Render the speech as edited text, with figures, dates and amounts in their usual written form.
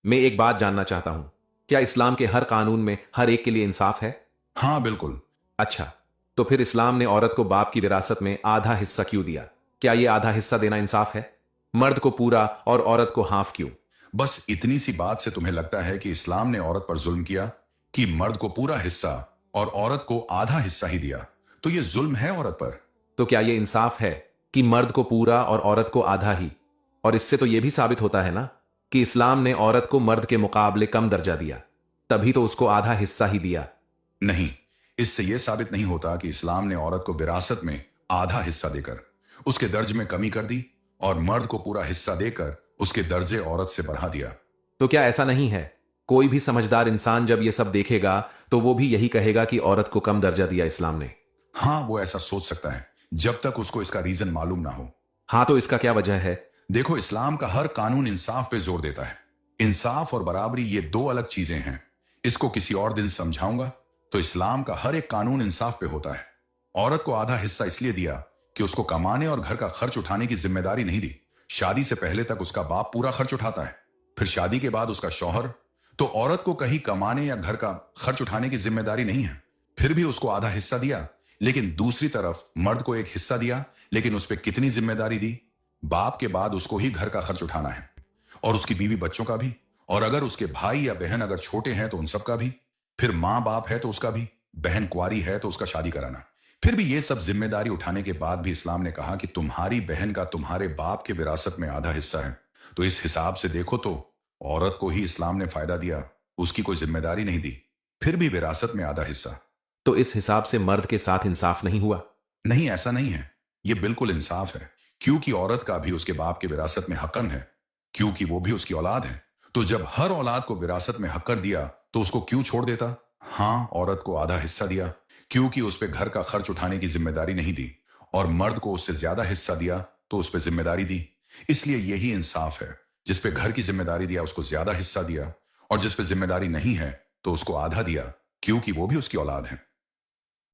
मैं एक बात जानना चाहता हूं, क्या इस्लाम के हर कानून में हर एक के लिए इंसाफ है? हाँ बिल्कुल। अच्छा, तो फिर इस्लाम ने औरत को बाप की विरासत में आधा हिस्सा क्यों दिया? क्या ये आधा हिस्सा देना इंसाफ है? मर्द को पूरा और औरत को हाफ क्यों? बस इतनी सी बात से तुम्हें लगता है कि इस्लाम ने औरत पर जुल्म किया, कि मर्द को पूरा हिस्सा और औरत को आधा हिस्सा ही दिया, तो ये जुल्म है औरत पर। तो क्या ये इंसाफ है कि मर्द को पूरा और औरत को आधा ही? और इससे तो यह भी साबित होता है ना कि इस्लाम ने औरत को मर्द के मुकाबले कम दर्जा दिया, तभी तो उसको आधा हिस्सा ही दिया। नहीं, इससे यह साबित नहीं होता कि इस्लाम ने औरत को विरासत में आधा हिस्सा देकर उसके दर्जे में कमी कर दी और मर्द को पूरा हिस्सा देकर उसके दर्जे औरत से बढ़ा दिया। तो क्या ऐसा नहीं है? कोई भी समझदार इंसान जब ये सब देखेगा तो वो भी यही कहेगा कि औरत को कम दर्जा दिया इस्लाम ने। हाँ, वो ऐसा सोच सकता है, जब तक उसको इसका रीजन मालूम ना हो। हाँ, तो इसका क्या वजह है? देखो, इस्लाम का हर कानून इंसाफ पे जोर देता है। इंसाफ और बराबरी ये दो अलग चीजें हैं। इसको किसी और दिन समझाऊंगा। तो इस्लाम का हर एक कानून इंसाफ पे होता है। औरत को आधा हिस्सा इसलिए दिया कि उसको कमाने और घर का खर्च उठाने की जिम्मेदारी नहीं दी। शादी से पहले तक उसका बाप पूरा खर्च उठाता है, फिर शादी के बाद उसका शौहर। तो औरत को कहीं कमाने या घर का खर्च उठाने की जिम्मेदारी नहीं है, फिर भी उसको आधा हिस्सा दिया। लेकिन दूसरी तरफ मर्द को एक हिस्सा दिया, लेकिन उस पर कितनी जिम्मेदारी दी? बाप के बाद उसको ही घर का खर्च उठाना है, और उसकी बीवी बच्चों का भी, और अगर उसके भाई या बहन अगर छोटे हैं तो उन सब का भी, फिर माँ बाप है तो उसका भी, बहन कुंवारी है तो उसका शादी कराना। फिर भी ये सब जिम्मेदारी उठाने के बाद भी इस्लाम ने कहा कि तुम्हारी बहन का तुम्हारे बाप के विरासत में आधा हिस्सा है। तो इस हिसाब से देखो तो औरत को ही इस्लाम ने फायदा दिया, उसकी कोई जिम्मेदारी नहीं दी, फिर भी विरासत में आधा हिस्सा। तो इस हिसाब से मर्द के साथ इंसाफ नहीं हुआ? नहीं, ऐसा नहीं है। ये बिल्कुल इंसाफ है, क्योंकि औरत का भी उसके बाप की विरासत में हकन है, क्योंकि वो भी उसकी औलाद है। तो जब हर औलाद को विरासत में हक कर दिया तो उसको क्यों छोड़ देता? हाँ, औरत को आधा हिस्सा दिया, क्योंकि उस पे घर का खर्च उठाने की जिम्मेदारी नहीं दी, और मर्द को उससे ज्यादा हिस्सा दिया तो उस पे जिम्मेदारी दी। इसलिए यही इंसाफ है। जिस पे घर की जिम्मेदारी दिया उसको ज्यादा हिस्सा दिया, और जिस पे जिम्मेदारी नहीं है तो उसको आधा दिया, क्योंकि वो भी उसकी औलाद है।